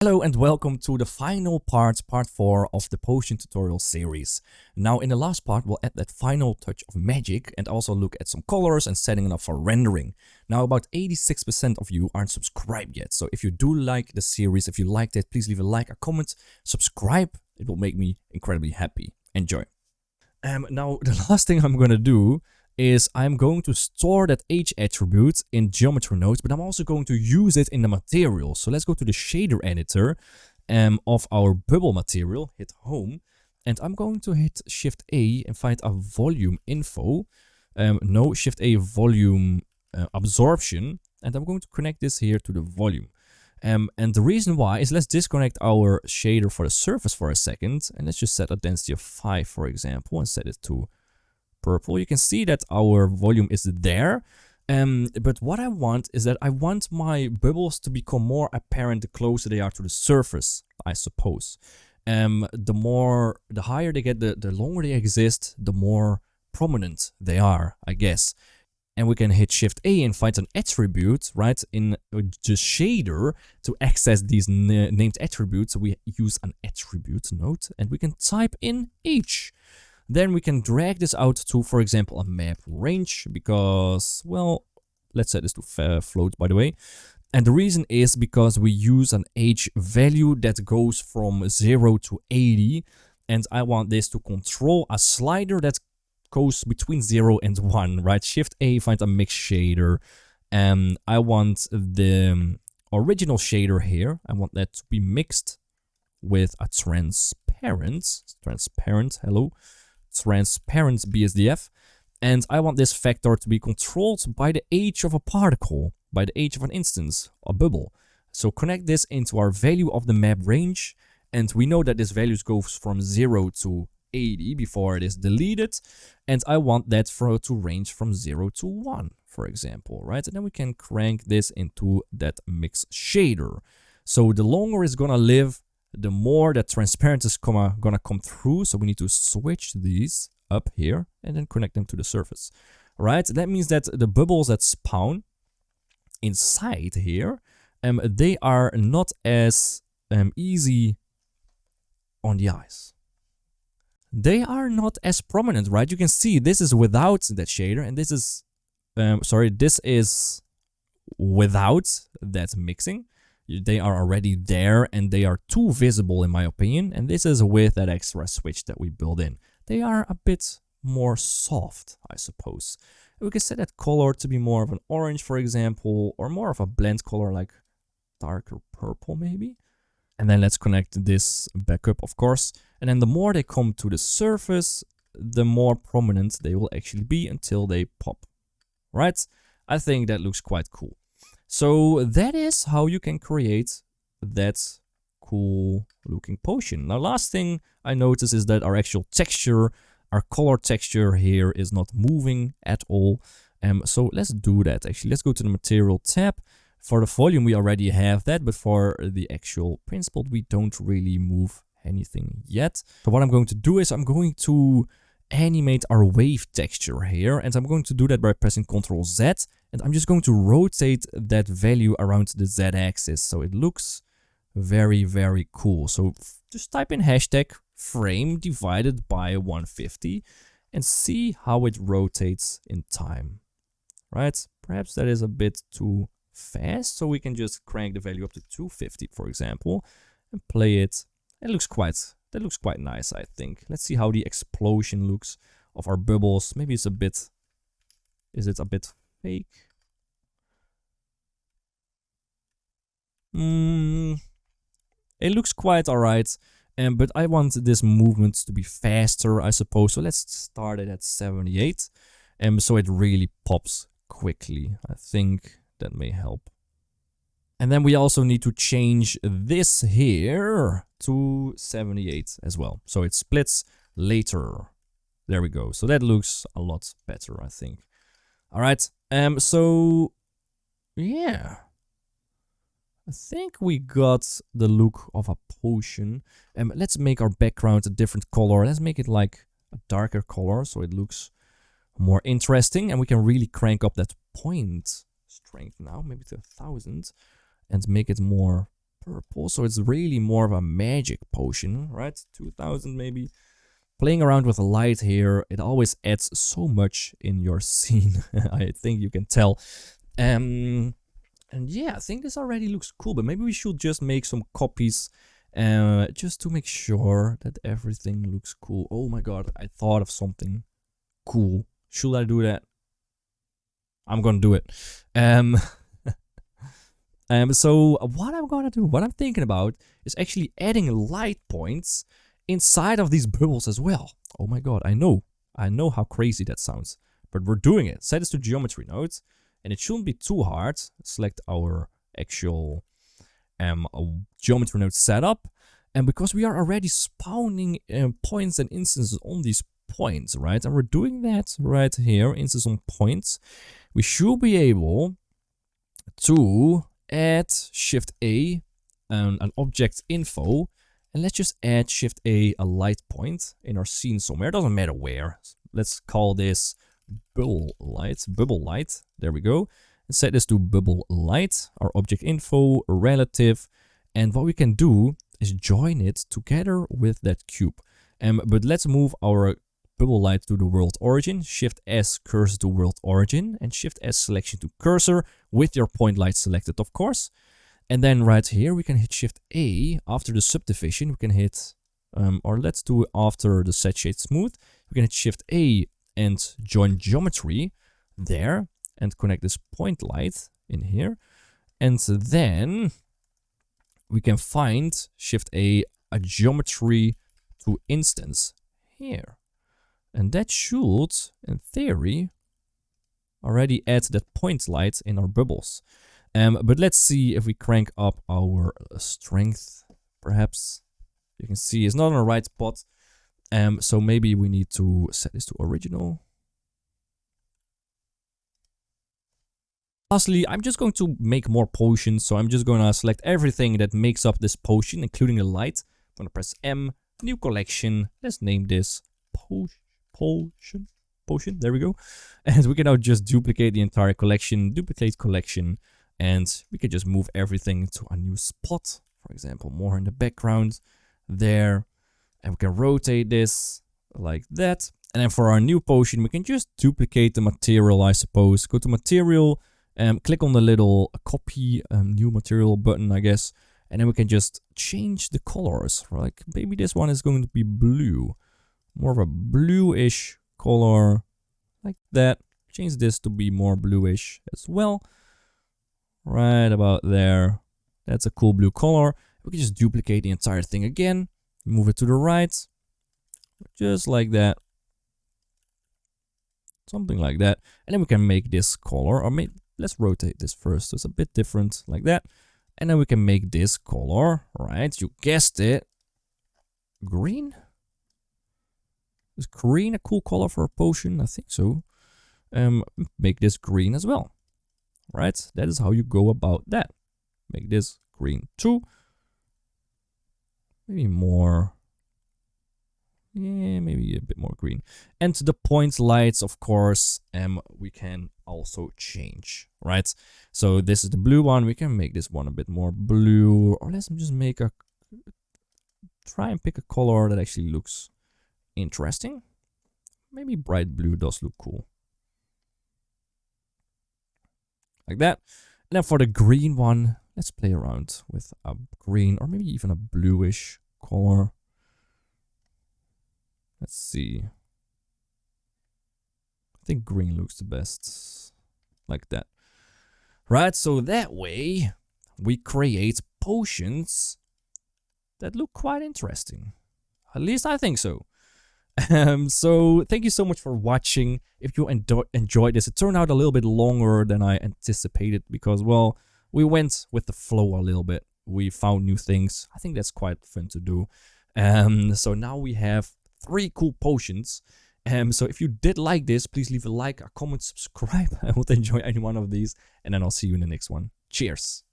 Hello and welcome to the final part 4 of the potion tutorial series. Now in the last part we'll add that final touch of magic and also look at some colors and setting it up for rendering. Now about 86% of you aren't subscribed yet, so if you do like the series, if you liked it, please leave a like, a comment, subscribe, it will make me incredibly happy. Enjoy. Now the last thing I'm gonna do is I'm going to store that H attribute in geometry nodes, but I'm also going to use it in the material. So let's go to the shader editor of our bubble material, hit home, and I'm going to hit Shift A and find a volume info. No, Shift A volume absorption, and I'm going to connect this here to the volume. And the reason why is let's disconnect our shader for the surface for a second, and let's just set a density of 5, for example, and set it to purple. You can see that our volume is there, but what I want is that I want my bubbles to become more apparent the closer they are to the surface, I suppose. The higher they get, the longer they exist, the more prominent they are, I guess. And we can hit Shift A and find an attribute, right, in the shader to access these named attributes. So we use an attribute node and we can type in H. Then we can drag this out to, for example, a map range because, well, let's set this to float, by the way. And the reason is because we use an H value that goes from 0 to 80. And I want this to control a slider that goes between 0 and 1, right? Shift A, find a mix shader. And I want the original shader here. I want that to be mixed with a transparent, hello. Transparent BSDF, and I want this vector to be controlled by the age of a particle, by the age of an instance, a bubble. So connect this into our value of the map range, and we know that this value goes from 0 to 80 before it is deleted, and I want that to range from 0 to 1, for example, right? And then we can crank this into that mix shader. So the longer it's gonna live, the more that transparent is gonna come through. So we need to switch these up here and then connect them to the surface, right? That means that the bubbles that spawn inside here, they are not as easy on the eyes. They are not as prominent, right? You can see this is without that shader, and this is, this is without that mixing. They are already there and they are too visible in my opinion, and this is with that extra switch that we built in. They are a bit more soft, I suppose. We can set that color to be more of an orange, for example, or more of a blend color like darker purple maybe. And then let's connect this back up, of course. And then the more they come to the surface, the more prominent they will actually be until they pop, right? I think that looks quite cool. So that is how you can create that cool looking potion. Now last thing I notice is that our actual texture, our color texture here is not moving at all. So let's do that actually. Let's go to the material tab. For the volume we already have that, but for the actual principle we don't really move anything yet. So what I'm going to do is I'm going to animate our wave texture here, and I'm going to do that by pressing Ctrl Z, and I'm just going to rotate that value around the Z axis so it looks very, very cool. So just type in hashtag frame divided by 150 and see how it rotates in time, right? Perhaps that is a bit too fast, so we can just crank the value up to 250, for example, and play it. That looks quite nice, I think. Let's see how the explosion looks of our bubbles. Maybe it's a bit... Is it a bit fake? It looks quite alright. But I want this movement to be faster, I suppose. So let's start it at 78. So it really pops quickly. I think that may help. And then we also need to change this here to 78 as well. So it splits later. There we go. So that looks a lot better, I think. All right. So yeah, I think we got the look of a potion. Let's make our background a different color. Let's make it like a darker color so it looks more interesting, and we can really crank up that point strength now, maybe to 1000. And make it more purple, so it's really more of a magic potion, right? 2000 maybe. Playing around with the light here, it always adds so much in your scene. I think you can tell. And yeah, I think this already looks cool, but maybe we should just make some copies just to make sure that everything looks cool. Oh my god, I thought of something cool. Should I do that? I'm gonna do it. So what I'm gonna do, what I'm thinking about, is actually adding light points inside of these bubbles as well. Oh my god, I know how crazy that sounds, but we're doing it. Set this to geometry nodes, and it shouldn't be too hard. Select our actual geometry node setup, and because we are already spawning points and instances on these points, right? And we're doing that right here, instance on points. We should be able to add Shift A an object info, and let's just add Shift A light point in our scene somewhere. It doesn't matter where. Let's call this bubble light. There we go. And set this to bubble light, our object info, relative. And what we can do is join it together with that cube. But let's move our bubble light to the world origin. Shift S cursor to world origin, and Shift S selection to cursor with your point light selected, of course. And then right here we can hit Shift A after the subdivision. We can hit, or let's do it after the set shade smooth. We can hit Shift A and join geometry there and connect this point light in here. And then we can find Shift A geometry to instance here. And that should, in theory, already add that point light in our bubbles. But let's see if we crank up our strength, perhaps. You can see it's not on the right spot. So maybe we need to set this to original. Lastly, I'm just going to make more potions. So I'm just going to select everything that makes up this potion, including the light. I'm going to press M, new collection. Let's name this potion. There we go. And we can now just duplicate the entire collection, duplicate collection. And we can just move everything to a new spot. For example, more in the background there. And we can rotate this like that. And then for our new potion, we can just duplicate the material, I suppose. Go to material, click on the little copy new material button, I guess. And then we can just change the colors. Like maybe this one is going to be blue. More of a bluish color like that. Change this to be more bluish as well. Right about there. That's a cool blue color. We can just duplicate the entire thing again. Move it to the right. Just like that. Something like that. And then we can make this color. Or let's rotate this first. So it's a bit different like that. And then we can make this color. Right. You guessed it. Green. Is green a cool color for a potion? I think so. Make this green as well. Right, that is how you go about that. Make this green too. Maybe more. Yeah, maybe a bit more green. And the point lights, of course, we can also change, right? So this is the blue one. We can make this one a bit more blue. Or let's just make try and pick a color that actually looks interesting. Maybe bright blue does look cool. Like that. And then for the green one, let's play around with a green or maybe even a bluish color. Let's see. I think green looks the best. Like that. Right, so that way we create potions that look quite interesting. At least I think so. So thank you so much for watching. If you enjoyed this, it turned out a little bit longer than I anticipated because, well, we went with the flow a little bit. We found new things. I think that's quite fun to do. So now we have 3 cool potions. So if you did like this, please leave a like, a comment, subscribe. I would enjoy any one of these. And then I'll see you in the next one. Cheers.